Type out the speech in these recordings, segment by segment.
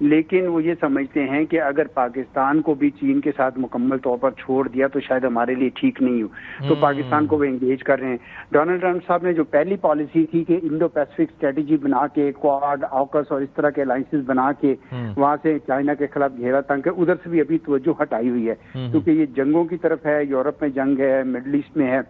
لیکن وہ یہ سمجھتے ہیں کہ اگر پاکستان کو بھی چین کے ساتھ مکمل طور پر چھوڑ دیا تو شاید ہمارے لیے ٹھیک نہیں ہو، تو پاکستان کو وہ انگیج کر رہے ہیں۔ ڈونلڈ ٹرمپ صاحب نے جو پہلی پالیسی تھی کہ انڈو پیسفک اسٹریٹجی بنا کے کوڈ، آکس اور اس طرح کے الائنسز بنا کے وہاں سے چائنا کے خلاف گھیرا تنگ ہے، ادھر سے بھی ابھی توجہ ہٹائی ہوئی ہے، کیونکہ یہ جنگوں کی طرف ہے، یورپ میں جنگ ہے، مڈل ایسٹ میں ہے،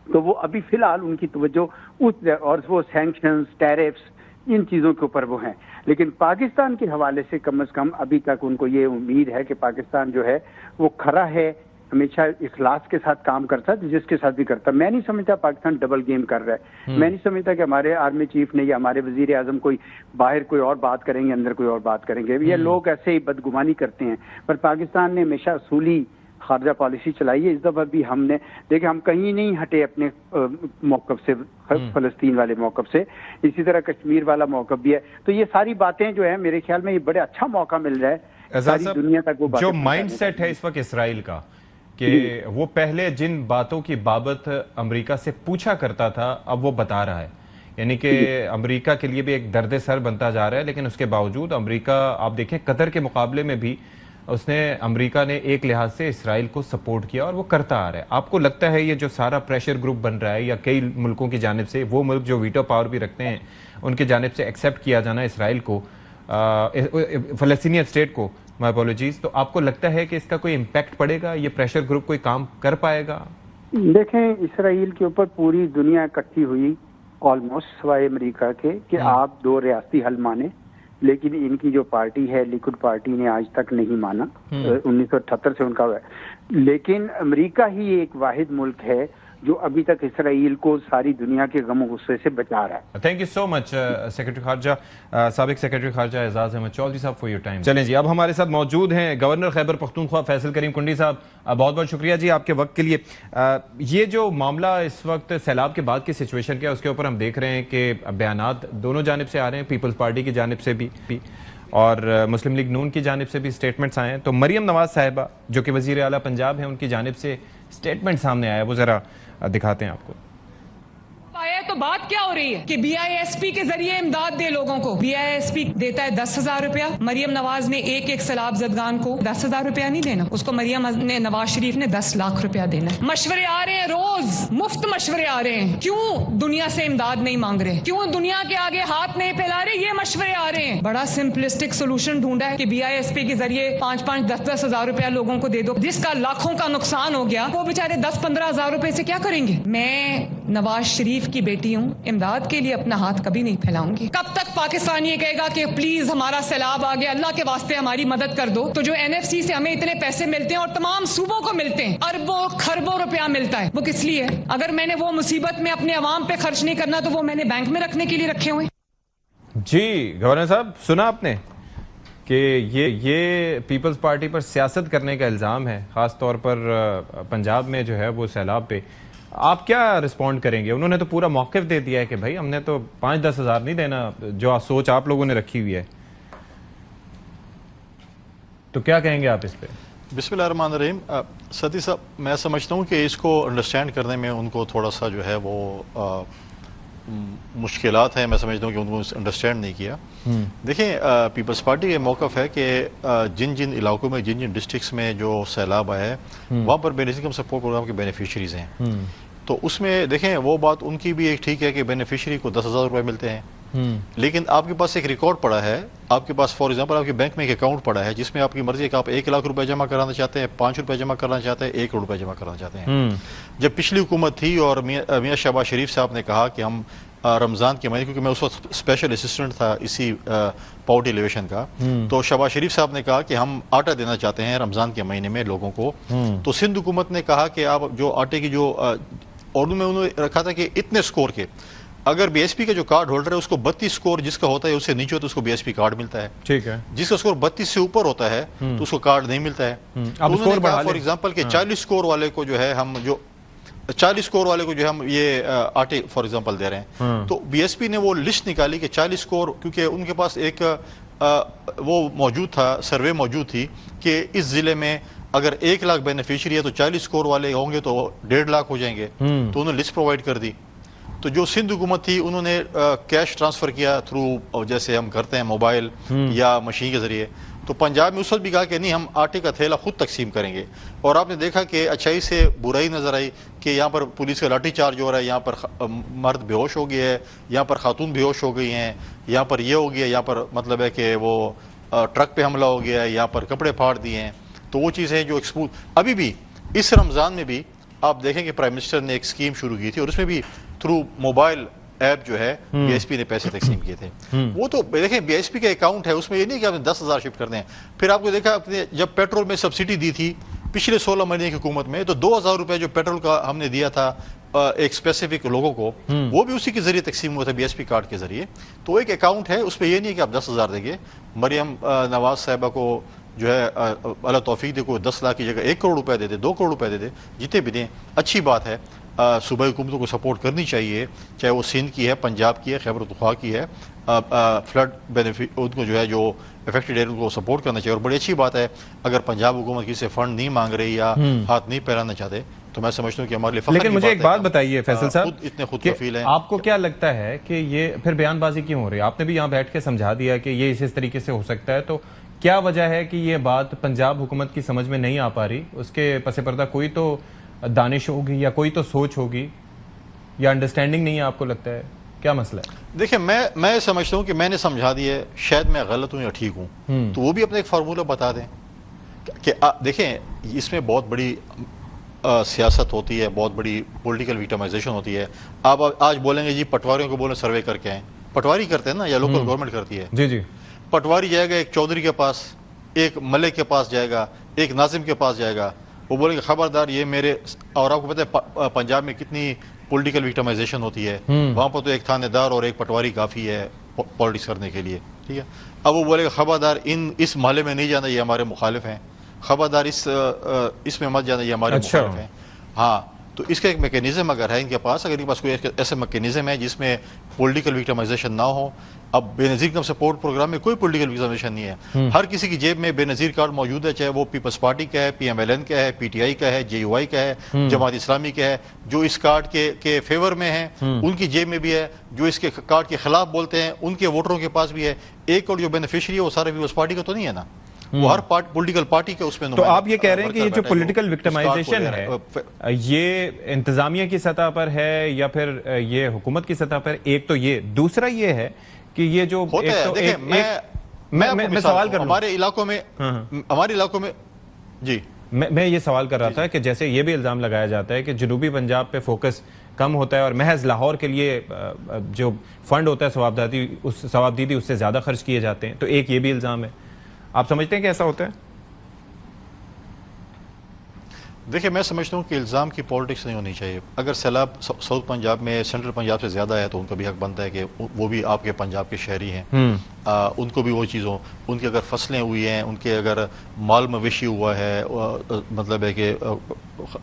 تو وہ ابھی فی الحال ان کی توجہ اس اور وہ سینکشنز، ٹیرفس، ان چیزوں کے اوپر وہ ہیں۔ لیکن پاکستان کے حوالے سے کم از کم ابھی تک ان کو یہ امید ہے کہ پاکستان جو ہے وہ کھڑا ہے، ہمیشہ اخلاص کے ساتھ کام کرتا ہے، جس کے ساتھ بھی کرتا ہے۔ میں نہیں سمجھتا پاکستان ڈبل گیم کر رہا ہے، میں نہیں سمجھتا کہ ہمارے آرمی چیف نے یا ہمارے وزیر اعظم کوئی باہر کوئی اور بات کریں گے، اندر کوئی اور بات کریں گے، یہ لوگ ایسے ہی بدگمانی کرتے ہیں۔ پر پاکستان نے ہمیشہ اصولی خارجہ پالیسی چلائی ہے۔ اس دفعہ بھی ہم نے دیکھیں ہم کہیں نہیں ہٹے اپنے موقف سے، فلسطین والے موقف سے، اسی طرح کشمیر والا موقف بھی ہے۔ تو یہ ساری باتیں جو ہیں میرے خیال میں یہ بڑے اچھا موقع مل رہا ہے ساری دنیا تک وہ باتیں جو مائنڈ سیٹ ہے اس وقت اسرائیل کا کہ وہ پہلے جن باتوں کی بابت امریکہ سے پوچھا کرتا تھا اب وہ بتا رہا ہے، یعنی کہ امریکہ کے لیے بھی ایک درد سر بنتا جا رہا ہے، لیکن اس کے باوجود امریکہ آپ دیکھیں قطر کے مقابلے میں بھی امریکہ نے ایک لحاظ سے اسرائیل کو سپورٹ کیا اور وہ کرتا آ رہا ہے۔ آپ کو لگتا ہے یہ جو سارا پریشر گروپ بن رہا ہے یا کئی ملکوں کی جانب سے، وہ ملک جو ویٹو پاور بھی رکھتے ہیں ان کی جانب سے ایکسیپٹ کیا جانا اسرائیل کو، فلسطینی اسٹیٹ کو، مائی اپولوجیز، تو آپ کو لگتا ہے کہ اس کا کوئی امپیکٹ پڑے گا، یہ پریشر گروپ کوئی کام کر پائے گا؟ دیکھیں اسرائیل کے اوپر پوری دنیا اکٹھی ہوئی آلموسٹ سوائے امریکہ کے کہ آپ دو ریاستی حل مانیں، لیکن ان کی جو پارٹی ہے لیکوڈ پارٹی نے آج تک نہیں مانا، 1978 سے ان کا ہے۔ لیکن امریکہ ہی ایک واحد ملک ہے جو ابھی تک اسرائیل کو ساری دنیا کے غم و غصے سے بچا رہا ہے۔ Thank you so much secretary خارجہ، سابق سیکرٹری خارجہ اعزاز احمد چودھری صاحب فار یور ٹائم۔ چلیں جی، اب ہمارے ساتھ موجود ہیں گورنر خیبر پختونخوا فیصل کریم کنڈی صاحب، بہت بہت شکریہ جی آپ کے وقت کے لیے۔ یہ جو معاملہ اس وقت سیلاب کے بعد کی سچویشن کیا، اس کے اوپر ہم دیکھ رہے ہیں کہ بیانات دونوں جانب سے آ رہے ہیں، پیپلز پارٹی کی جانب سے بھی اور مسلم لیگ نون کی جانب سے بھی اسٹیٹمنٹس آئے ہیں۔ تو مریم نواز صاحبہ جو کہ وزیر اعلیٰ پنجاب ہیں، ان کی جانب سے اسٹیٹمنٹ سامنے آیا، وہ ذرا دکھاتے ہیں آپ کو۔ تو بات کیا ہو رہی ہے کہ بی آئی ایس پی کے ذریعے امداد دے لوگوں کو، بی آئی ایس پی دیتا ہے 10,000 روپیہ، مریم نواز نے ایک سیلاب زدگان کو 10,000 روپیہ نہیں دینا، اس کو مریم نواز شریف نے 10 لاکھ روپیہ دینا ہے۔ مشورے آ رہے ہیں، روز مفت مشورے آ رہے ہیں، کیوں دنیا سے امداد نہیں مانگ رہے، کیوں دنیا کے آگے ہاتھ نہیں پھیلا رہے، یہ مشورے آ رہے ہیں۔ بڑا سمپلسٹک سولوشن ڈھونڈا ہے کہ بی آئی ایس پی کے ذریعے 5-5, 10-10 ہزار روپیہ لوگوں کو دے دو، جس کا لاکھوں کا نقصان ہو گیا، وہ بیچارے 10-15 ہزار روپے سے کیا کریں گے۔ میں نواز شریف کی بیٹی ہوں، امداد کے لیے اپنا ہاتھ کبھی نہیں پھیلاؤں گی۔ کب تک پاکستان یہ کہے گا کہ پلیز ہمارا سیلاب آ گیا، اللہ کے واسطے ہماری مدد کر دو، تو جو این ایف سی سے ہمیں اتنے پیسے ملتے ہیں اور تمام صوبوں کو ملتے ہیں، اربوں کھربوں روپیہ ملتا ہے، وہ کس لیے ہے؟ اگر میں نے وہ مصیبت میں اپنے عوام پہ خرچ نہیں کرنا تو وہ میں نے بینک میں رکھنے کے لیے رکھے ہوئے۔ جی گورنر صاحب، سنا آپ نے کہ یہ پیپلز پارٹی پر سیاست کرنے کا الزام ہے، خاص طور پر پنجاب میں جو ہے وہ سیلاب پہ، آپ کیا رسپونڈ کریں گے؟ انہوں نے تو پورا موقف دے دیا ہے کہ بھائی ہم نے تو 5-10 ہزار نہیں دینا، جو سوچ آپ لوگوں نے رکھی ہوئی ہے، تو کیا کہیں گے آپ اس پہ؟ بسم اللہ الرحمن الرحیم۔ ستی صاحب، میں سمجھتا ہوں کہ اس کو انڈرسٹینڈ کرنے میں ان کو تھوڑا سا جو ہے وہ مشکلات ہیں، میں سمجھتا ہوں کہ ان کو انڈرسٹینڈ نہیں کیا۔ دیکھیں، پیپلز پارٹی کا موقف ہے کہ جن جن علاقوں میں، جن جن ڈسٹرکٹس میں جو سیلاب آیا ہے وہاں پر بیسک انکم سپورٹ پروگرام کے بینیفیشریز ہیں، تو اس میں دیکھیں وہ بات ان کی بھی ایک ٹھیک ہے کہ بینیفیشری کو 10,000 روپے ملتے ہیں، لیکن آپ کے پاس ایک ریکارڈ پڑا ہے، آپ کے پاس فار ایگزامپل آپ کے بینک میں ایک اکاؤنٹ پڑا ہے جس میں آپ کی مرضی ہے کہ آپ 1 لاکھ روپے جمع کرانا چاہتے ہیں، 5 روپے جمع کرنا چاہتے ہیں، 1 کروڑ روپے جمع کرنا چاہتے ہیں۔ جب پچھلی حکومت تھی اور میاں شہباز شریف صاحب نے کہا کہ ہم رمضان کے مہینے، کیونکہ میں اس وقت اسپیشل اسسٹنٹ تھا اسی پاورٹی ایلیویشن کا، تو شہباز شریف صاحب نے کہا کہ ہم آٹا دینا چاہتے ہیں رمضان کے مہینے میں لوگوں کو، تو سندھ حکومت نے کہا کہ آپ جو آٹے کی جو اردو میں انہوں نے رکھا تھا کہ اتنے سکور کے، اگر بی ایس پی کا جو کارڈ ہولڈر ہے اس کو 32 سکور جس کا ہوتا ہے اس سے نیچے ہوتا ہے اس کو بی ایس پی کارڈ ملتا ہے، ٹھیک ہے، جس کا سکور 32 سے اوپر ہوتا ہے تو اس کو کارڈ نہیں ملتا ہے۔ فار ایگزامپل کہ 40 سکور والے کو جو ہے ہم جو 40 سکور والے کو جو ہم یہ آٹے فار ایگزامپل دے رہے ہیں، تو بی ایس پی نے وہ لسٹ نکالی کہ 40 سکور، کیونکہ ان کے پاس ایک وہ موجود تھا، سروے موجود تھی کہ اس ضلع میں اگر 1 لاکھ بینیفیشری ہے تو 40 سکور والے ہوں گے تو 1.5 لاکھ ہو جائیں گے، تو انہوں نے لسٹ پرووائڈ کر دی۔ تو جو سندھ حکومت تھی انہوں نے کیش ٹرانسفر کیا تھرو جیسے ہم کرتے ہیں موبائل یا مشین کے ذریعے. تو پنجاب میں اس وقت بھی کہا کہ نہیں ہم آٹے کا تھیلا خود تقسیم کریں گے. اور آپ نے دیکھا کہ اچھائی سے برائی نظر آئی کہ یہاں پر پولیس کا لاٹھی چارج ہو رہا ہے, یہاں پر مرد بے ہوش ہو گیا ہے, یہاں پر خاتون بے ہوش ہو گئی ہیں, یہاں پر یہ ہو گیا, یہاں پر مطلب ہے کہ وہ ٹرک پہ حملہ ہو گیا ہے, یہاں پر کپڑے پھاڑ دیے ہیں. تو وہ چیزیں جو ایکسپوز ابھی بھی اس رمضان میں بھی آپ دیکھیں کہ پرائم منسٹر نے ایک اسکیم شروع کی تھی اور اس میں بھی تھرو موبائل ایپ جو ہے بی ایس پی نے پیسے تقسیم کیے تھے. وہ تو دیکھیں بی ایس پی کا اکاؤنٹ ہے, اس میں یہ نہیں کہ آپ نے 10,000 شفٹ کر دیں. پھر آپ کو دیکھا جب پیٹرول میں سبسڈی دی تھی پچھلے 16 مہینے کی حکومت میں, تو 2,000 روپے جو پیٹرول کا ہم نے دیا تھا ایک اسپیسیفک لوگوں کو, وہ بھی اسی کے ذریعے تقسیم ہوا تھا بی ایس پی کارڈ کے ذریعے. تو ایک اکاؤنٹ ہے, اس پہ یہ نہیں کہ آپ 10,000 دیں گے. مریم نواز صاحبہ کو جو ہے اللہ توفیق دے, کوئی 10 لاکھ کی جگہ 1 کروڑ روپے دے دے, 2 کروڑ روپے دے دے, جتنے بھی دیں اچھی بات ہے. صوبائی حکومتوں کو سپورٹ کرنی چاہیے, چاہے وہ سندھ کی ہے, پنجاب کی ہے, خیبر پختونخوا کی ہے. فلڈ بینیفٹ ان کو جو ہے جو افیکٹڈ ایریا کو سپورٹ کرنا چاہیے. اور بڑی اچھی بات ہے اگر پنجاب حکومت کسی سے فنڈ نہیں مانگ رہی یا ہاتھ نہیں پھیلانا چاہتے تو میں سمجھتا ہوں کہ ہمارے لیے فخر. لیکن مجھے ایک بات بتائیے فیصل صاحب, اتنے خود کفیل ہیں, آپ کو کیا لگتا ہے کہ یہ پھر بیان بازی کیوں ہو رہی ہے؟ آپ نے بھی یہاں بیٹھ کے سمجھا دیا کہ یہ اس طریقے سے ہو سکتا ہے, تو کیا وجہ ہے کہ یہ بات پنجاب حکومت کی سمجھ میں نہیں آ پا رہی؟ اس کے پس پردہ کوئی تو دانش ہوگی یا کوئی تو سوچ ہوگی یا انڈرسٹینڈنگ نہیں ہے, آپ کو لگتا ہے کیا مسئلہ ہے؟ دیکھیں میں سمجھتا ہوں کہ میں نے سمجھا دیا ہے, شاید میں غلط ہوں یا ٹھیک ہوں, تو وہ بھی اپنا ایک فارمولہ بتا دیں کہ دیکھیں اس میں بہت بڑی سیاست ہوتی ہے, بہت بڑی پولیٹیکل وکٹمائزیشن ہوتی ہے. آپ آج بولیں گے جی پٹواریوں کو بولیں سروے کر کے آئیں, پٹواری کرتے ہیں نا یا لوکل گورنمنٹ کرتی ہے. جی جی, پٹواری جائے گا ایک چودھری کے پاس, ایک ملک کے پاس جائے گا, ایک ناظم کے پاس جائے گا, وہ بولیں گے خبردار یہ میرے. اور آپ کو پتہ ہے پنجاب میں کتنی پولیٹیکل وکٹمائزیشن ہوتی ہے, وہاں پر تو ایک تھانے دار اور ایک پٹواری کافی ہے پالیٹکس کرنے کے لیے, ٹھیک ہے. اب وہ بولے گا خبردار اس محلے میں نہیں جانا, یہ ہمارے مخالف ہیں, خبردار اس میں مت جانا, یہ ہمارے مخالف ہیں. ہاں, تو اس کا ایک میکینزم اگر ہے ان کے پاس, اگر ان کے پاس کوئی ایسا میکینزم ہے جس میں پولیٹیکل وکٹمائزیشن نہ ہو. اب بے نظیر کم سپورٹ پروگرام میں کوئی پولیٹیکل وکٹمائزیشن نہیں ہے, ہر کسی کی جیب میں بے نظیر کارڈ موجود ہے, چاہے وہ پیپلز پارٹی کا ہے, پی ایم ایل این کا ہے, پی ٹی آئی کا ہے, جے یو آئی کا ہے, جماعت اسلامی کا ہے. جو اس کارڈ کے فیور میں ہیں ان کی جیب میں بھی ہے, جو اس کے کارڈ کے خلاف بولتے ہیں ان کے ووٹروں کے پاس بھی ہے. ایک اور جو بینیفیشری ہے وہ سارے پیپلز پارٹی کا تو نہیں ہے نا, وہ ہر پولیٹیکل پارٹی کے اس میں. تو آپ یہ کہہ رہے ہیں کہ یہ جو پولیٹیکل وکٹمائزیشن ہے یہ انتظامیہ کی سطح پر ہے یا پھر یہ حکومت کی سطح پر؟ ایک تو یہ, دوسرا یہ ہے کہ یہ جو میں سوال کر ہمارے علاقوں میں جی میں یہ سوال کر رہا تھا کہ جیسے یہ بھی الزام لگایا جاتا ہے کہ جنوبی پنجاب پہ فوکس کم ہوتا ہے اور محض لاہور کے لیے جو فنڈ ہوتا ہے ثوابدیدی اس سے زیادہ خرچ کیے جاتے ہیں, تو ایک یہ بھی الزام ہے. آپ سمجھتے ہیں کہ ایسا ہوتا ہے؟ دیکھیں میں سمجھتا ہوں کہ الزام کی پالیٹکس نہیں ہونی چاہیے. اگر سیلاب ساؤتھ پنجاب میں سینٹرل پنجاب سے زیادہ ہے تو ان کا بھی حق بنتا ہے کہ وہ بھی آپ کے پنجاب کے شہری ہیں, ان کو بھی وہ چیز ہو. ان کی اگر فصلیں ہوئی ہیں, ان کے اگر مال مویشی ہوا ہے, مطلب ہے کہ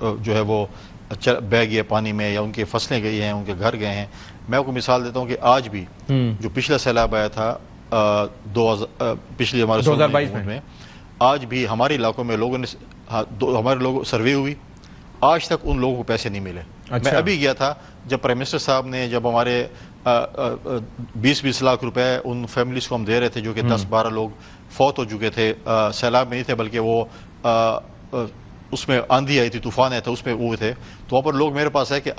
جو ہے وہ بہہ گیا پانی میں, یا ان کی فصلیں گئی ہیں, ان کے گھر گئے ہیں. میں آپ کو مثال دیتا ہوں کہ آج بھی جو پچھلا سیلاب آیا تھا پچھلی ہمارے 2022 میں, آج بھی ہمارے علاقوں میں لوگوں نے ہمارے لوگ سروے ہوئی, آج تک ان لوگوں کو پیسے نہیں ملے. میں ابھی گیا تھا جب پرائم منسٹر صاحب نے جب ہمارے 20 لاکھ روپے ان فیملیز کو ہم دے رہے تھے جو کہ 10-12 لوگ فوت ہو چکے تھے, سیلاب میں نہیں تھے بلکہ وہ اس میں آندھی آئی تھی, طوفان آیا تھا, اس میں وہ تھے. تو وہاں پر لوگ میرے پاس ہے کہ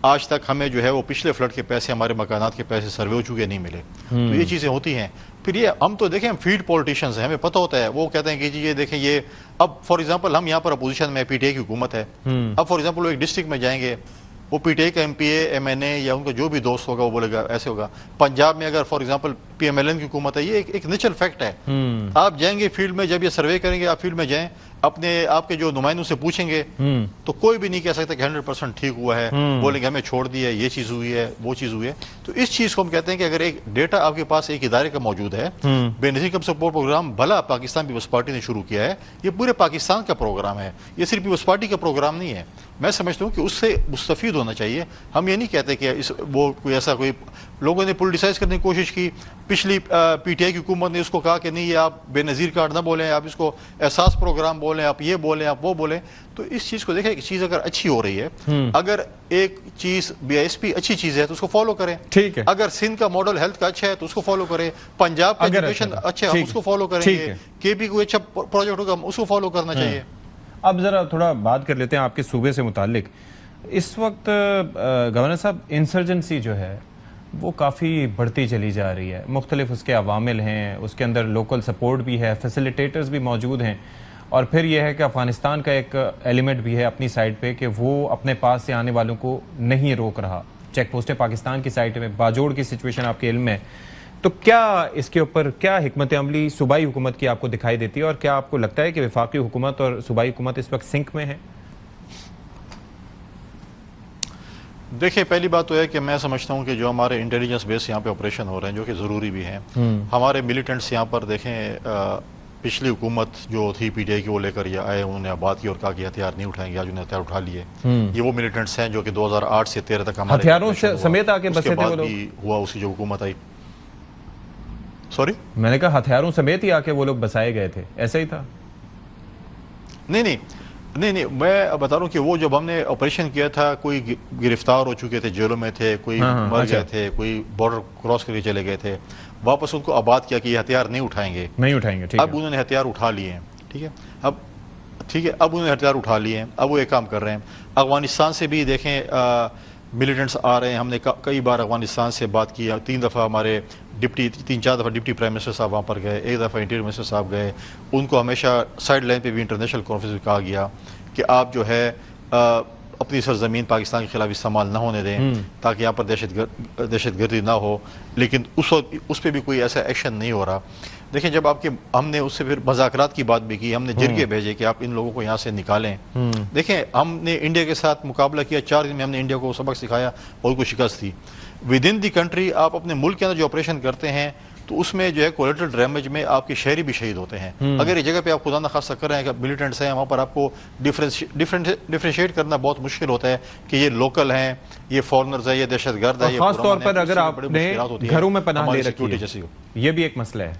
آج تک ہمیں جو ہے وہ پچھلے فلڈ کے پیسے, ہمارے مکانات کے پیسے سروے ہو چکے نہیں ملے. تو یہ چیزیں ہوتی ہیں. پھر یہ ہم تو دیکھیں ہم فیلڈ پولیٹیشینز ہیں, ہمیں پتہ ہوتا ہے. وہ کہتے ہیں کہ جی یہ دیکھیں یہ اب فار ایگزامپل ہم یہاں پر اپوزیشن میں پی ٹی آئی کی حکومت ہے, اب فار ایگزامپل وہ ایک ڈسٹرکٹ میں جائیں گے, وہ پی ٹی آئی کا ایم پی اے, ایم این اے یا ان کا جو بھی دوست ہوگا وہ بولے گا ایسے ہوگا. پنجاب میں اگر for example P M L N کی حکومت ہے, یہ ایک نیچرل فیکٹ ہے. آپ جائیں گے فیلڈ میں, جب یہ سروے کریں گے آپ فیلڈ میں جائیں, اپنے آپ کے جو نمائندوں سے پوچھیں گے تو کوئی بھی نہیں کہہ سکتا کہ 100% ٹھیک ہوا ہے. بولیں گے ہمیں چھوڑ دیا, یہ چیز ہوئی ہے, وہ چیز ہوئی ہے. تو اس چیز کو ہم کہتے ہیں کہ اگر ایک ڈیٹا آپ کے پاس ایک ادارے کا موجود ہے, بے نظیر کم سپورٹ پروگرام بھلا پاکستان پیپلز پارٹی نے شروع کیا ہے, یہ پورے پاکستان کا پروگرام ہے, یہ صرف پیپلز پارٹی کا پروگرام نہیں ہے. میں سمجھتا ہوں کہ اس سے مستفید ہونا چاہیے. ہم یہ نہیں کہتے کہ وہ کوئی ایسا کوئی لوگوں نے پولیٹیسائز کرنے کی کوشش کی. پچھلی پی ٹی آئی کی حکومت نے اس کو کہا کہ نہیں یہ آپ بے نظیر کارڈ نہ بولیں, آپ اس کو احساس پروگرام بولیں, آپ یہ بولیں, آپ وہ بولیں. تو اس چیز کو دیکھیں کہ چیز اگر اچھی ہو رہی ہے, اگر ایک چیز بی آئی ایس پی اچھی چیز ہے تو اس کو فالو کریں. ٹھیک ہے, اگر سندھ کا ماڈل ہیلتھ کا اچھا ہے تو اس کو فالو کریں, پنجاب کا ایجوکیشن اچھا ہے اس کو فالو کریں گے, کے پی کوئی اچھا پروجیکٹ ہوگا اس کو فالو کرنا چاہیے. اب ذرا تھوڑا بات کر لیتے ہیں آپ کے صوبے سے متعلق. اس وقت گورنر صاحب انسرجنسی جو ہے وہ کافی بڑھتی چلی جا رہی ہے, مختلف اس کے عوامل ہیں, اس کے اندر لوکل سپورٹ بھی ہے, فیسیلیٹیٹرز بھی موجود ہیں, اور پھر یہ ہے کہ افغانستان کا ایک ایلیمنٹ بھی ہے اپنی سائڈ پہ کہ وہ اپنے پاس سے آنے والوں کو نہیں روک رہا. چیک پوسٹیں پاکستان کی سائڈ میں, باجوڑ کی سچویشن آپ کے علم میں, تو کیا اس کے اوپر کیا حکمت عملی صوبائی حکومت کی آپ کو دکھائی دیتی ہے, اور کیا آپ کو لگتا ہے کہ وفاقی حکومت اور صوبائی حکومت اس وقت سنک میں ہے؟ دیکھیں پہلی بات تو ہے کہ میں سمجھتا ہوں کہ جو ہمارے انٹیلیجنس بیس یہاں پہ آپریشن ہو رہے ہیں جو کہ ضروری بھی ہیں, ہمارے ملیٹنٹس یہاں پر دیکھیں پچھلی حکومت جو تھی پی ٹی آئی کی وہ لے کر یہ آئے, انہوں نے بات کی اور کہا کہ ہتھیار نہیں اٹھائیں گے, آج انہیں ہتھیار اٹھا لیے. یہ وہ ملیٹنٹس ہیں جو کہ 2008 سے 13 تک ہمارے ہتھیاروں سمیت آ کے بسے تھے, وہ لوگ ہوا اسی جو حکومت آئی. سوری, میں نے کہا ہتھیاروں سمیت ہی آ کے وہ لوگ بسائے گئے تھے, ایسا ہی تھا؟ نہیں, میں بتا رہا ہوں کہ وہ جب ہم نے آپریشن کیا تھا کوئی گرفتار ہو چکے تھے, جیلوں میں تھے, کوئی مر گئے تھے, کوئی بارڈر کراس کر کے چلے گئے تھے, واپس ان کو آباد کیا کہ یہ ہتھیار نہیں اٹھائیں گے. اب انہوں نے ہتھیار اٹھا لیے ہیں. ٹھیک ہے, اب انہوں نے ہتھیار اٹھا لیے ہیں, اب وہ ایک کام کر رہے ہیں. افغانستان سے بھی دیکھیں ملیٹنٹس آ رہے ہیں, ہم نے کئی بار افغانستان سے بات کی, 3 دفعہ ہمارے 3-4 دفعہ ڈپٹی پرائم منسٹر صاحب وہاں پر گئے, 1 دفعہ انٹیریئر منسٹر صاحب گئے. ان کو ہمیشہ سائڈ لائن پہ بھی انٹرنیشنل کانفرنس میں کہا گیا کہ آپ جو ہے اپنی سرزمین پاکستان کے خلاف استعمال نہ ہونے دیں تاکہ یہاں پر دہشت گردی نہ ہو, لیکن اس پہ بھی کوئی ایسا ایکشن نہیں ہو رہا. دیکھیں جب ہم نے اس سے پھر مذاکرات کی بات بھی کی, ہم نے جرگے بھیجے کہ آپ ان لوگوں کو یہاں سے نکالیں. دیکھیں ہم نے انڈیا کے ساتھ مقابلہ کیا, 4 دن میں ہم نے انڈیا کو سبق سکھایا اور کوئی شکست تھی. ود ان دی کنٹری آپ اپنے ملک کے اندر جو آپریشن کرتے ہیں تو اس میں جو ہے کولیٹرل ڈیمیج میں آپ کے شہری بھی شہید ہوتے ہیں. اگر یہ جگہ پہ آپ خدا نخواستہ کر رہے ہیں کہ ملیٹنٹس ہیں, وہاں پر آپ کو ڈیفرینشیٹ کرنا بہت مشکل ہوتا ہے کہ یہ لوکل ہیں, یہ فورنرز ہیں, یہ دہشت گرد ہے. خاص طور پر اگر آپ نے گھروں میں پناہ لے رکھی ہے, یہ بھی ایک مسئلہ ہے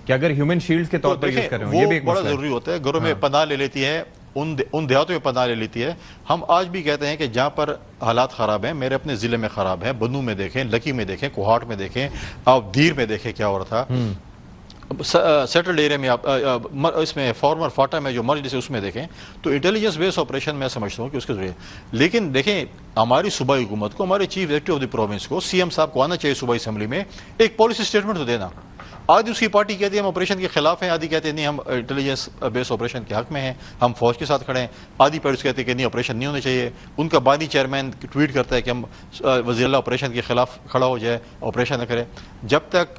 کہ اگر ہیومن شیلڈز کے طور پر یوز کر رہے ہوں, یہ بھی ایک مسئلہ ہے. بڑا ضروری ہوتا ہے, گھروں میں پناہ لے لیتی ہے, ان دیہاتوں میں پناہ لے لیتی ہے. ہم آج بھی کہتے ہیں کہ جہاں پر حالات خراب ہیں, میرے اپنے ضلع میں خراب ہیں, بنو میں دیکھیں, لکی میں دیکھیں, کوہاٹ میں دیکھیں, آپ دیر میں دیکھیں کیا ہو رہا تھا, سیٹلڈ ایریا میں اس میں فارمر فاٹا میں جو مرج سے اس میں دیکھیں. تو انٹیلیجنس بیس آپریشن میں سمجھتا ہوں کہ اس کے ذریعے, لیکن دیکھیں ہماری صوبائی حکومت کو, ہمارے chief executive of the province کو, سی ایم صاحب کو آنا چاہیے صوبائی اسمبلی میں ایک پالیسی اسٹیٹمنٹ تو دینا. آدھی اس کی پارٹی کہتی ہے ہم آپریشن کے خلاف ہیں, آدھی کہتے ہیں نہیں ہم انٹیلیجنس بیس آپریشن کے حق میں ہیں, ہم فوج کے ساتھ کھڑے ہیں, آدھی پیرس کہتے ہیں کہ نہیں آپریشن نہیں ہونے چاہیے. ان کا بانی چیئرمین ٹویٹ کرتا ہے کہ ہم وزیر اللہ آپریشن کے خلاف کھڑا ہو جائے, آپریشن نہ کرے. جب تک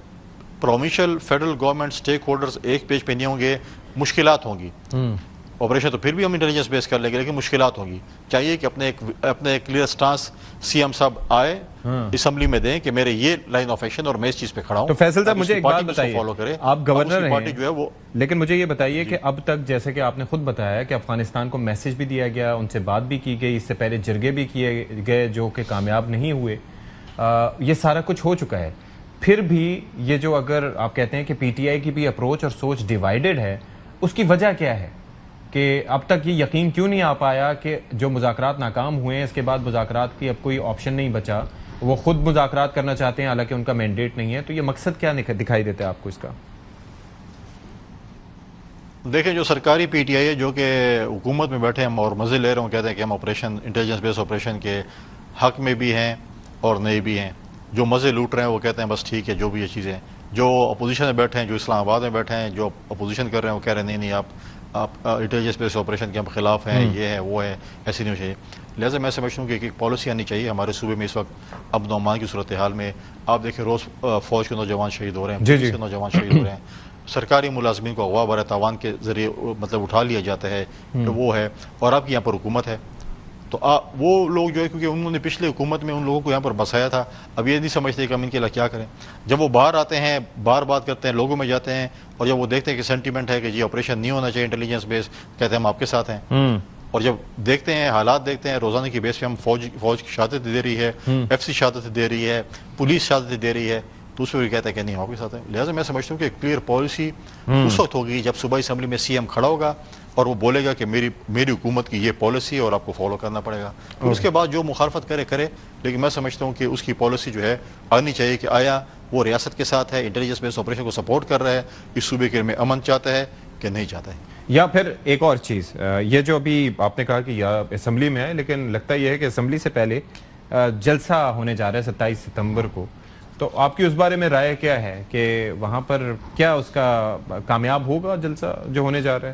provincial federal government stake holders ایک پیج پہ نہیں ہوں گے مشکلات ہوں گی. آپریشن تو پھر بھی ہم انٹیلیجنس بیس کر لیں گے, لیکن مشکلات ہوں گی. چاہیے کہ اپنے کلیئر سٹانس سی ایم صاحب آئے اسمبلی میں دیں کہ میرے یہ لائن آف ایکشن اور میں اس چیز پہ کھڑا ہوں. تو فیصل صاحب مجھے ایک بات بتائیے, آپ گورنر ہیں لیکن مجھے یہ بتائیے کہ اب تک جیسے کہ آپ نے خود بتایا کہ افغانستان کو میسج بھی دیا گیا, ان سے بات بھی کی گئی, اس سے پہلے جرگے بھی کیے گئے جو کہ کامیاب نہیں ہوئے, یہ سارا کچھ ہو چکا ہے, پھر بھی یہ جو اگر آپ کہتے ہیں کہ پی ٹی آئی کی بھی اپروچ اور سوچ ڈیوائیڈڈ ہے, اس کی وجہ کیا ہے کہ اب تک یہ یقین کیوں نہیں آ پایا کہ جو مذاکرات ناکام ہوئے ہیں اس کے بعد مذاکرات کی اب کوئی آپشن نہیں بچا, وہ خود مذاکرات کرنا چاہتے ہیں حالانکہ ان کا مینڈیٹ نہیں ہے, تو یہ مقصد کیا دکھائی دیتا ہے آپ کو اس کا؟ دیکھیں جو سرکاری پی ٹی آئی ہے جو کہ حکومت میں بیٹھے ہیں اور مزے لے رہے ہوں, کہتے ہیں کہ ہم آپریشن انٹیلیجنس بیس آپریشن کے حق میں بھی ہیں اور نہیں بھی ہیں. جو مزے لوٹ رہے ہیں وہ کہتے ہیں بس ٹھیک ہے جو بھی یہ چیزیں. جو اپوزیشن میں بیٹھے ہیں, جو اسلام آباد میں بیٹھے ہیں, جو اپوزیشن کر رہے ہیں وہ کہہ رہے ہیں نہیں آپ انٹیلیجنس بیس آپریشن کے ہم خلاف ہیں, یہ ہے وہ ہے, ایسی نہیں ہو چاہیے. لہٰذا میں سمجھتا ہوں کہ ایک پالیسی آنی چاہیے ہمارے صوبے میں. اس وقت اب نعمان کی صورتحال میں آپ دیکھیں روز فوج کے نوجوان شہید ہو رہے ہیں, پولیس کے نوجوان شہید ہو رہے ہیں, سرکاری ملازمین کو اغوا برائے تاوان کے ذریعے مطلب اٹھا لیا جاتا ہے, وہ ہے. اور آپ کی یہاں پر حکومت ہے, تو وہ لوگ جو ہے کیونکہ انہوں نے پچھلے حکومت میں ان لوگوں کو یہاں پر بسایا تھا, اب یہ نہیں سمجھتے کہ ہم ان کے لیے کیا کریں. جب وہ باہر آتے ہیں, باہر بات کرتے ہیں, لوگوں میں جاتے ہیں, اور جب وہ دیکھتے ہیں کہ سینٹیمنٹ ہے کہ یہ آپریشن نہیں ہونا چاہیے انٹیلیجنس بیس, کہتے ہیں ہم آپ کے ساتھ ہیں. اور جب دیکھتے ہیں حالات دیکھتے ہیں روزانہ کی بیس پہ ہم فوج کی شہادت دے رہی ہے، ایف سی شہادت دے رہی ہے، پولیس شہادت دے رہی ہے، تو اس پہ بھی کہتا ہے کہ نہیں ہم آپ کے ساتھ ہیں. لہٰذا میں سمجھتا ہوں کہ کلیئر پالیسی اس وقت ہوگی جب صوبائی اسمبلی میں سی ایم کھڑا ہوگا اور وہ بولے گا کہ میری حکومت کی یہ پالیسی ہے اور آپ کو فالو کرنا پڑے گا. اور اس کے بعد جو مخالفت کرے، لیکن میں سمجھتا ہوں کہ اس کی پالیسی جو ہے آنی چاہیے کہ آیا وہ ریاست کے ساتھ ہے، انٹیلیجنس بیس آپریشن کو سپورٹ کر رہا ہے، اس صوبے کے میں امن چاہتا ہے کہ نہیں چاہتا ہے. یا پھر ایک اور چیز، یہ جو ابھی آپ نے کہا کہ اسمبلی میں ہے، لیکن لگتا یہ ہے کہ اسمبلی سے پہلے جلسہ ہونے جا رہا ہے 27 ستمبر کو، تو آپ کی اس بارے میں رائے کیا ہے کہ وہاں پر کیا اس کا کامیاب ہوگا جلسہ جو ہونے جا رہا ہے؟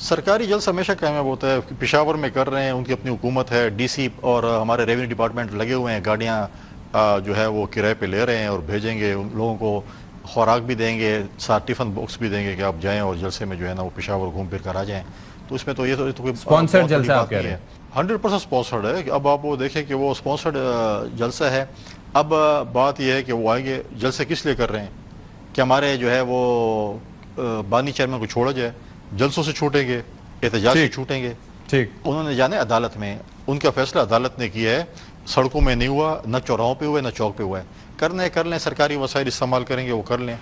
سرکاری جلسہ ہمیشہ کامیاب ہوتا ہے. پشاور میں کر رہے ہیں، ان کی اپنی حکومت ہے، ڈی سی اور ہمارے ریونیو ڈپارٹمنٹ لگے ہوئے ہیں، گاڑیاں جو ہے وہ کرائے پہ لے رہے ہیں اور بھیجیں گے، ان لوگوں کو خوراک بھی دیں گے، ساتھ ٹفن باکس بھی دیں گے کہ آپ جائیں اور جلسے میں جو ہے نا وہ پشاور گھوم پھر کر آ جائیں. تو اس میں تو یہ تو کوئی اسپانسرڈ جلسہ آپ کہہ رہے ہیں؟ 100% اسپانسرڈ ہے. اب آپ وہ دیکھیں کہ وہ اسپانسرڈ جلسہ ہے. اب بات یہ ہے کہ وہ آئیں گے، جلسے کس لیے کر رہے ہیں کہ ہمارے جو ہے وہ بانی چیئرمین کو چھوڑا جائے، جلسوں سے چھوٹیں گے، احتجاج سے چھوٹیں گے. ٹھیک، انہوں نے جانے عدالت میں، ان کا فیصلہ عدالت نے کیا ہے، سڑکوں میں نہیں ہوا، نہ چوراہوں پہ ہوا ہے، نہ چوک پہ ہوا ہے. کرنے کر لیں، سرکاری وسائل استعمال کریں گے وہ کر لیں،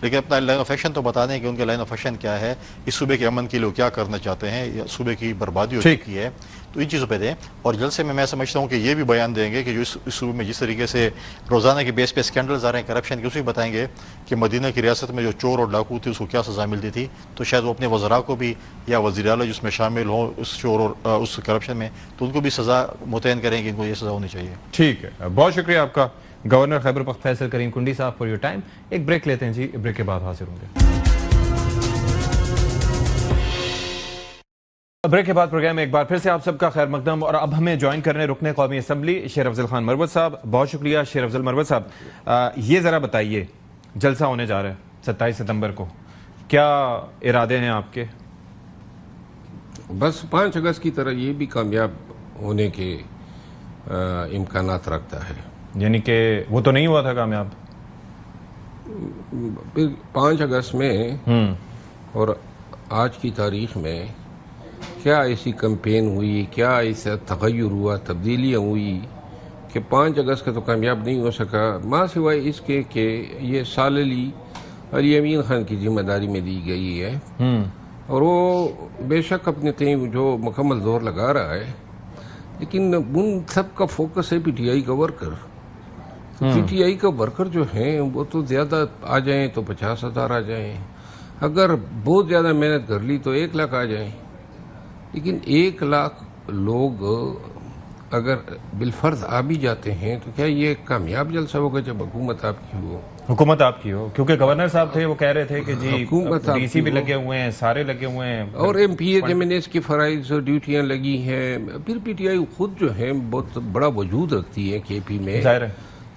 لیکن اپنا لائن آف ایکشن تو بتا دیں کہ ان کا لائن آف ایکشن کیا ہے، اس صوبے کے امن کے لیے کیا کرنا چاہتے ہیں، یا صوبے کی بربادی ہو چکی ہے، تو ان چیزوں پہ دیں. اور جلسے میں سمجھتا ہوں کہ یہ بھی بیان دیں گے کہ جو اس صوبے میں جس طریقے سے روزانہ کے بیس پہ اسکینڈلز آ رہے ہیں کرپشن کے، اس بھی بتائیں گے کہ مدینہ کی ریاست میں جو چور اور ڈاکو تھے اس کو کیا سزا ملتی تھی. تو شاید وہ اپنے وزراء کو بھی یا وزیر اعلیٰ جس میں شامل ہوں اس چور اور اس کرپشن میں، تو ان کو بھی سزا متعین کریں کہ ان کو یہ سزا ہونی چاہیے. ٹھیک ہے، بہت شکریہ آپ کا گورنر خیبر پختونخوا کریم کنڈی صاحب فار یور ٹائم. ایک بریک لیتے ہیں جی، بریک کے بعد حاضر ہوں گے. بریک کے بعد پروگرام میں ایک بار پھر سے آپ سب کا خیر مقدم، اور اب ہمیں جوائن کرنے رکن قومی اسمبلی شیر افضل خان مروت صاحب. بہت شکریہ شیر افضل مروت صاحب. یہ ذرا بتائیے، جلسہ ہونے جا رہا ہے 27 ستمبر کو، کیا ارادے ہیں آپ کے؟ بس 5 اگست کی طرح یہ بھی کامیاب ہونے کے امکانات رکھتا ہے. یعنی کہ وہ تو نہیں ہوا تھا کامیاب 5 اگست میں اور آج کی تاریخ میں کیا ایسی کمپین ہوئی، کیا ایسا تغیر ہوا، تبدیلیاں ہوئی کہ 5 اگست کا تو کامیاب نہیں ہو سکا، ماں سوائے اس کے کہ یہ ساللی علی امین خان کی ذمہ داری میں دی گئی ہے، اور وہ بے شک اپنے تئیں جو مکمل زور لگا رہا ہے، لیکن ان سب کا فوکس ہے پی ٹی آئی کا ورکر. پی ٹی آئی کا ورکر جو ہیں وہ تو زیادہ آ جائیں تو 50,000 آ جائیں، اگر بہت زیادہ محنت کر لی تو 1 لاکھ آ جائیں، لیکن 1 لاکھ لوگ اگر بالفرض آ بھی جاتے ہیں تو کیا یہ کامیاب جلسہ ہوگا جب حکومت آپ کی ہو؟ حکومت آپ کی ہو، کیونکہ گورنر صاحب تھے وہ کہہ رہے تھے کہ جی حکومت ڈی سی بھی لگے ہوئے ہیں، سارے لگے ہوئے ہیں، اور M P H M N S کی فرائض اور ڈیوٹیاں لگی ہیں. پھر پی ٹی آئی خود جو ہے بہت بڑا وجود رکھتی ہے کے پی میں، ظاہر ہے.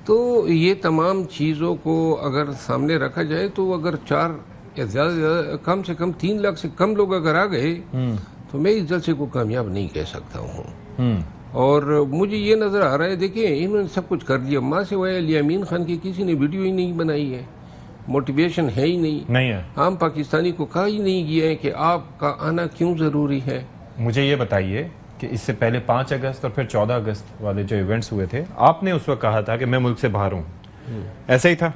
تو یہ تمام چیزوں کو اگر سامنے رکھا جائے تو اگر 4 یا زیادہ سے زیادہ کم سے کم 3 لاکھ سے کم لوگ اگر آ گئے تو میں اس جلسے کو کامیاب نہیں کہہ سکتا ہوں. اور مجھے یہ نظر آ رہا ہے، دیکھیں انہوں نے سب کچھ کر دیا، ماں سوائے علی امین خان کی کسی نے ویڈیو ہی نہیں بنائی ہے، موٹیویشن ہے ہی نہیں ہے. عام پاکستانی کو کہا ہی نہیں گیا ہے کہ آپ کا آنا کیوں ضروری ہے. مجھے یہ بتائیے کہ اس سے پہلے 5 اگست اور پھر 14 اگست والے جو ایونٹس ہوئے تھے، آپ نے اس وقت کہا تھا کہ میں ملک سے باہر ہوں، ایسا ہی تھا؟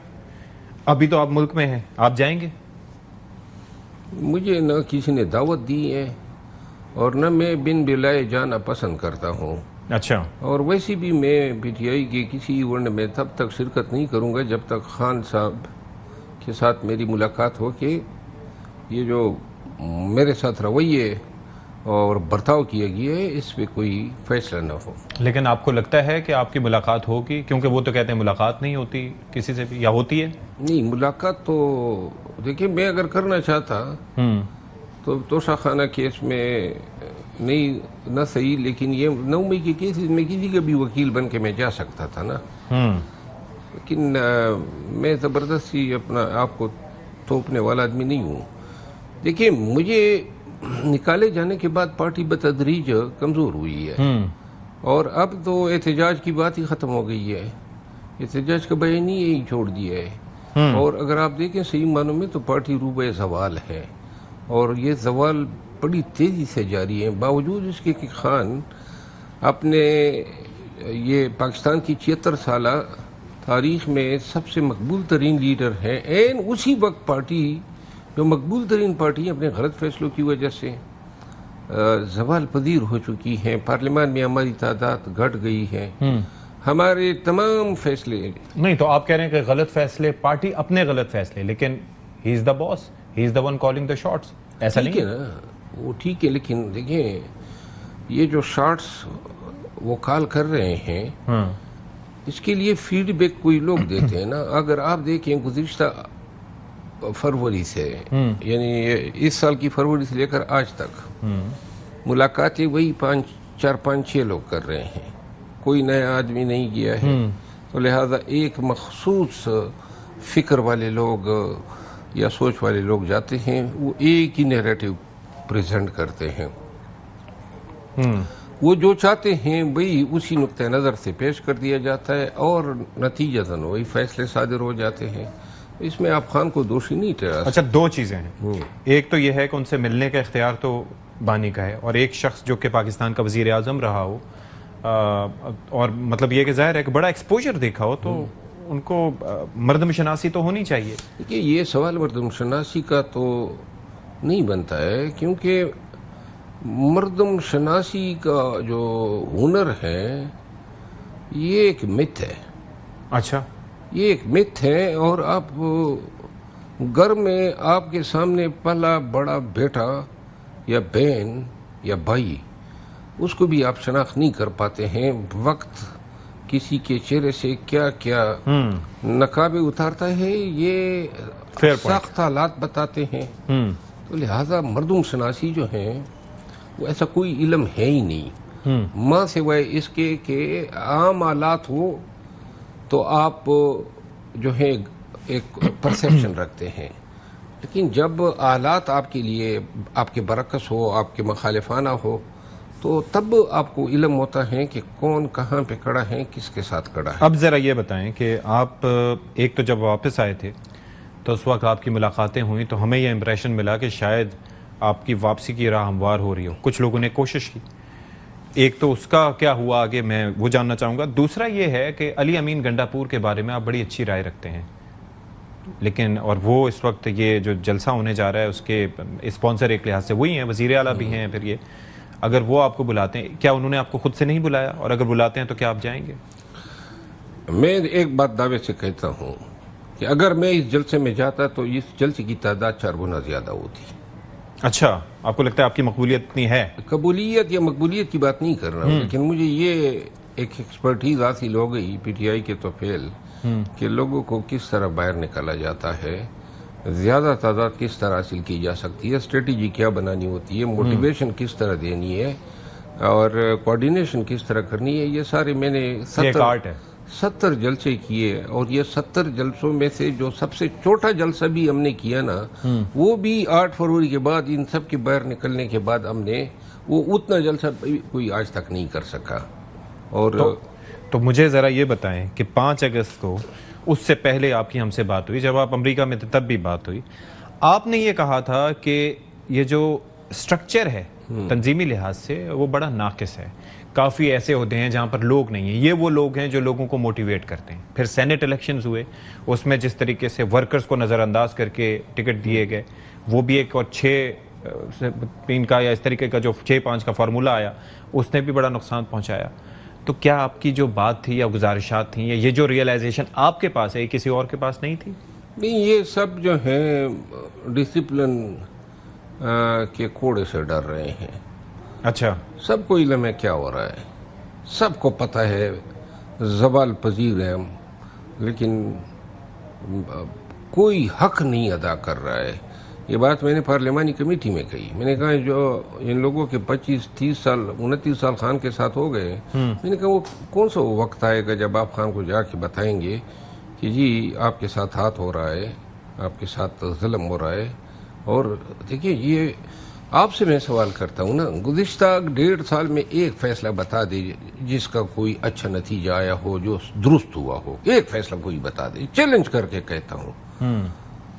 ابھی تو آپ ملک میں ہیں، آپ جائیں گے؟ مجھے نہ کسی نے دعوت دی ہے اور نہ میں بن بلائے جانا پسند کرتا ہوں. اچھا. اور ویسے بھی میں پی ٹی آئی کے کسی ایونٹ میں تب تک شرکت نہیں کروں گا جب تک خان صاحب کے ساتھ میری ملاقات ہو کہ یہ جو میرے ساتھ رویے اور برتاؤ کیا گیا ہے اس پہ کوئی فیصلہ نہ ہو. لیکن آپ کو لگتا ہے کہ آپ کی ملاقات ہوگی؟ کیونکہ وہ تو کہتے ہیں ملاقات نہیں ہوتی کسی سے بھی، یا ہوتی ہے؟ نہیں، ملاقات تو دیکھیں میں اگر کرنا چاہتا تو توشہ خانہ کیس میں نہیں نہ صحیح، لیکن یہ 9 مئی کے کیسز میں کسی کا بھی وکیل بن کے میں جا سکتا تھا نا. لیکن میں زبردستی اپنا آپ کو تھوپنے والا آدمی نہیں ہوں. دیکھیں مجھے نکالے جانے کے بعد پارٹی بتدریج کمزور ہوئی ہے، اور اب تو احتجاج کی بات ہی ختم ہو گئی ہے، احتجاج کا بیان ہی یہی چھوڑ دیا ہے. اور اگر آپ دیکھیں صحیح معنوں میں تو پارٹی روبہ زوال ہے، اور یہ زوال بڑی تیزی سے جاری ہیں، باوجود اس کے کہ خان اپنے یہ پاکستان کی 76 سالہ تاریخ میں سب سے مقبول ترین لیڈر ہیں، این اسی وقت پارٹی جو مقبول ترین پارٹی اپنے غلط فیصلوں کی وجہ سے زوال پذیر ہو چکی ہیں، پارلیمان میں ہماری تعداد گھٹ گئی ہے، ہمارے تمام فیصلے نہیں تو آپ کہہ رہے ہیں کہ غلط فیصلے، پارٹی اپنے غلط فیصلے، لیکن he is the boss, he is the one calling the shots, ایسا ٹھیک ہے نہیں؟ نا، وہ ٹھیک ہے، لیکن دیکھیں یہ جو شارٹس وہ کال کر رہے ہیں اس کے لیے فیڈ بیک کوئی لوگ دیتے ہیں نا. اگر آپ دیکھیں گزشتہ فروری سے یعنی اس سال کی فروری سے لے کر آج تک ملاقاتیں وہی 4-5-6 لوگ کر رہے ہیں، کوئی نیا آدمی نہیں گیا ہے، تو لہذا ایک مخصوص فکر والے لوگ یا سوچ والے لوگ جاتے ہیں، وہ ایک ہی نیریٹو پریزنٹ کرتے ہیں، وہ جو چاہتے ہیں وہی اسی نقطہ نظر سے پیش کر دیا جاتا ہے اور نتیجتاً وہی فیصلے صادر ہو جاتے ہیں. اس میں آپ خان کو دوشی نہیں ٹھہرا سکتے. اچھا، 2 چیزیں ہیں، ایک تو یہ ہے کہ ان سے ملنے کا اختیار تو بانی کا ہے، اور ایک شخص جو کہ پاکستان کا وزیر اعظم رہا ہو اور مطلب یہ کہ ظاہر ہے کہ بڑا ایکسپوجر دیکھا ہو، تو ان کو مردم شناسی تو ہونی چاہیے. دیکھیے یہ سوال مردم شناسی کا تو نہیں بنتا ہے، کیونکہ مردم شناسی کا جو ہنر ہے یہ ایک مت ہے. اچھا، یہ ایک مت ہے، اور آپ گھر میں آپ کے سامنے پلا بڑا بیٹا یا بہن یا بھائی، اس کو بھی آپ شناخت نہیں کر پاتے ہیں. وقت کسی کے چہرے سے کیا کیا نقابیں اتارتا ہے یہ سخت حالات بتاتے ہیں. تو لہذا مردم شناسی جو ہیں وہ ایسا کوئی علم ہے ہی نہیں، ماں سوائے اس کے کہ عام حالات ہو تو آپ جو ہے ایک پرسیپشن رکھتے ہیں، لیکن جب حالات آپ کے لیے آپ کے برعکس ہو، آپ کے مخالفانہ ہو، تو تب آپ کو علم ہوتا ہے کہ کون کہاں پہ کھڑا ہے، کس کے ساتھ کھڑا ہے. اب ذرا یہ بتائیں کہ آپ ایک تو جب واپس آئے تھے تو اس وقت آپ کی ملاقاتیں ہوئیں تو ہمیں یہ امپریشن ملا کہ شاید آپ کی واپسی کی راہ ہموار ہو رہی ہو. کچھ لوگوں نے کوشش کی، ایک تو اس کا کیا ہوا آگے میں وہ جاننا چاہوں گا. دوسرا یہ ہے کہ علی امین گنڈاپور کے بارے میں آپ بڑی اچھی رائے رکھتے ہیں، لیکن اور وہ اس وقت یہ جو جلسہ ہونے جا رہا ہے اس کے اسپانسر ایک لحاظ سے وہی ہیں، وزیر اعلیٰ بھی ہیں. پھر یہ اگر وہ آپ کو بلاتے ہیں، کیا انہوں نے آپ کو خود سے نہیں بلایا؟ اور اگر بلاتے ہیں تو کیا آپ جائیں گے؟ میں ایک بات دعوے سے کہتا ہوں کہ اگر میں اس جلسے میں جاتا تو اس جلسے کی تعداد 4 گنا زیادہ ہوتی. اچھا، آپ کو لگتا ہے آپ کی مقبولیت اتنی ہے؟ قبولیت یا مقبولیت کی بات نہیں کر رہا ہوں، لیکن مجھے یہ ایک ایکسپرٹیز حاصل ہو گئی پی ٹی آئی کے تو فیل کہ لوگوں کو کس طرح باہر نکالا جاتا ہے، زیادہ تعداد کس طرح حاصل کی جا سکتی ہے، اسٹریٹجی کیا بنانی ہوتی ہے، موٹیویشن کس طرح دینی ہے، اور کوارڈینیشن کس طرح کرنی ہے. یہ سارے میں نے 70 جلسے کیے، اور یہ 70 جلسوں میں سے جو سب سے چھوٹا جلسہ بھی ہم نے کیا نا، وہ بھی 8 فروری کے بعد ان سب کے باہر نکلنے کے بعد ہم نے وہ اتنا جلسہ کوئی آج تک نہیں کر سکا. اور تو مجھے ذرا یہ بتائیں کہ 5 اگست کو اس سے پہلے آپ کی ہم سے بات ہوئی، جب آپ امریکہ میں تھے تب بھی بات ہوئی، آپ نے یہ کہا تھا کہ یہ جو سٹرکچر ہے تنظیمی لحاظ سے وہ بڑا ناقص ہے، کافی ایسے ہوتے ہیں جہاں پر لوگ نہیں ہیں، یہ وہ لوگ ہیں جو لوگوں کو موٹیویٹ کرتے ہیں. پھر سینٹ الیکشنز ہوئے، اس میں جس طریقے سے ورکرز کو نظر انداز کر کے ٹکٹ دیے گئے، وہ بھی ایک، اور 6-3 کا یا اس طریقے کا جو 6-5 کا فارمولہ آیا اس نے بھی بڑا نقصان پہنچایا. تو کیا آپ کی جو بات تھی یا گزارشات تھیں یا یہ جو ریئلائزیشن آپ کے پاس ہے یہ کسی اور کے پاس نہیں تھی؟ نہیں، یہ سب جو ہیں ڈسپلن کے کوڑے سے ڈر رہے ہیں. اچھا، سب کو علم ہے کیا ہو رہا ہے، سب کو پتہ ہے، زوال پذیر ہیں ہم، لیکن کوئی حق نہیں ادا کر رہا ہے. یہ بات میں نے پارلیمانی کمیٹی میں کہی. میں نے کہا جو ان لوگوں کے 25-30 سال 29 سال خان کے ساتھ ہو گئے، میں نے کہا وہ کون سا وقت آئے گا جب آپ خان کو جا کے بتائیں گے کہ جی آپ کے ساتھ ہاتھ ہو رہا ہے، آپ کے ساتھ ظلم ہو رہا ہے. اور دیکھیے یہ آپ سے میں سوال کرتا ہوں نا، گزشتہ 1.5 سال میں ایک فیصلہ بتا دے جس کا کوئی اچھا نتیجہ آیا ہو، جو درست ہوا ہو. ایک فیصلہ کوئی بتا دے، چیلنج کر کے کہتا ہوں.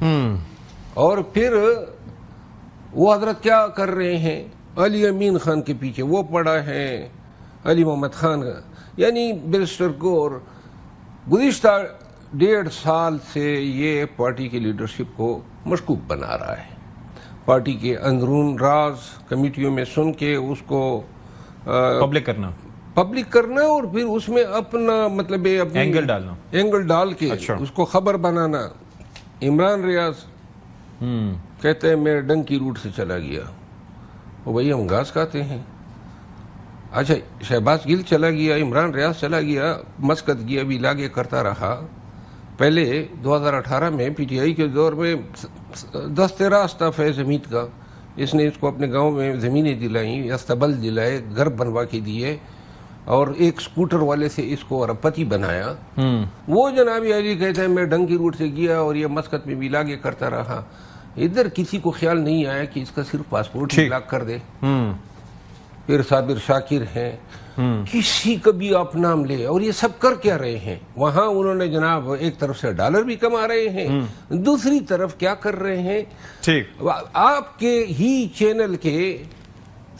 اور پھر وہ حضرت کیا کر رہے ہیں؟ علی امین خان کے پیچھے وہ پڑا ہے، علی محمد خان کا، یعنی بیرسٹر گور گزشتہ 1.5 سال سے یہ پارٹی کی لیڈرشپ کو مشکوک بنا رہا ہے. پارٹی کے اندرون راز کمیٹیوں میں سن کے اس کو پبلک کرنا اور پھر اس میں اپنا مطلب اینگل ڈال کے اس کو خبر بنانا. عمران ریاض کہتے ہیں میں ڈنکی روٹ سے چلا گیا، وہ بھائی ہم گھاس کھاتے ہیں. اچھا شہباز گل چلا گیا، عمران ریاض چلا گیا، مسقط گیا، بھی لاگے کرتا رہا. پہلے 2018 میں پی ٹی آئی کے دور میں دست راست تھا فیض حمید کا، اس نے اس کو اپنے گاؤں میں زمینیں دلائیں، استبل دلائے، گھر بنوا کے دیے اور ایک سکوٹر والے سے اس کو اربپتی بنایا. وہ جناب علی کہتے ہیں میں ڈنکی روٹ سے گیا اور یہ مسقط میں بھی لاگے کرتا رہا. ادھر کسی کو خیال نہیں آیا کہ اس کا صرف پاسپورٹ ہی لاک کر دے. پھر صابر شاکر ہیں، کسی کا بھی آپ نام لے. اور یہ سب کر کیا رہے ہیں وہاں؟ انہوں نے جناب ایک طرف سے ڈالر بھی کما رہے ہیں، دوسری طرف کیا کر رہے ہیں؟ آپ کے ہی چینل کے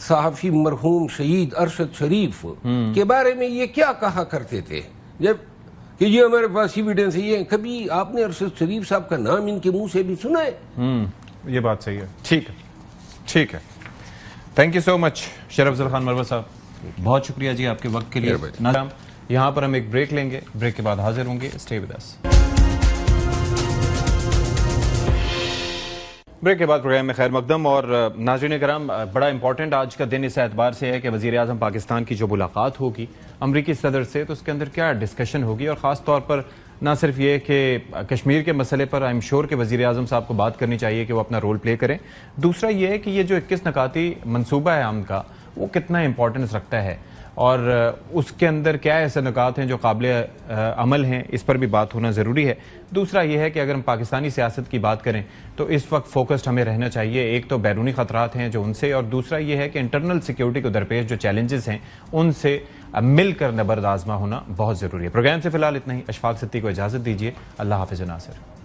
صحافی مرحوم شہید ارشد شریف کے بارے میں یہ کیا کہا کرتے تھے جب کہ یہ ہمارے پاس ایویڈنس ہے؟ یہ کبھی آپ نے ارشد شریف صاحب کا نام ان کے منہ سے بھی سنا ہے؟ یہ بات صحیح ہے. ٹھیک ہے. تھینک یو سو مچ شیر افضل خان مرور صاحب، بہت شکریہ جی آپ کے وقت کے لیے. یہاں پر ہم ایک بریک لیں گے، بریک کے بعد حاضر ہوں گے. Stay with us. بریک کے بعد پروگرام میں خیر مقدم. اور ناظرین کرام، بڑا امپورٹنٹ آج کا دن اس اعتبار سے ہے کہ وزیر اعظم پاکستان کی جو ملاقات ہوگی امریکی صدر سے، تو اس کے اندر کیا ڈسکشن ہوگی، اور خاص طور پر نہ صرف یہ کہ کشمیر کے مسئلے پر آئی ایم شیور کہ وزیر اعظم صاحب کو بات کرنی چاہیے کہ وہ اپنا رول پلے کریں. دوسرا یہ ہے کہ یہ جو 21 نکاتی منصوبہ ہے ہم کا، وہ کتنا امپورٹنس رکھتا ہے اور اس کے اندر کیا ایسے نکات ہیں جو قابل عمل ہیں، اس پر بھی بات ہونا ضروری ہے. دوسرا یہ ہے کہ اگر ہم پاکستانی سیاست کی بات کریں تو اس وقت فوکسڈ ہمیں رہنا چاہیے. ایک تو بیرونی خطرات ہیں جو ان سے، اور دوسرا یہ ہے کہ انٹرنل سیکیورٹی کو درپیش جو چیلنجز ہیں ان سے مل کر نبرد آزما ہونا بہت ضروری ہے. پروگرام سے فی الحال اتنا ہی. اشفاق ستی کو اجازت دیجیے. اللہ حافظ ناصر.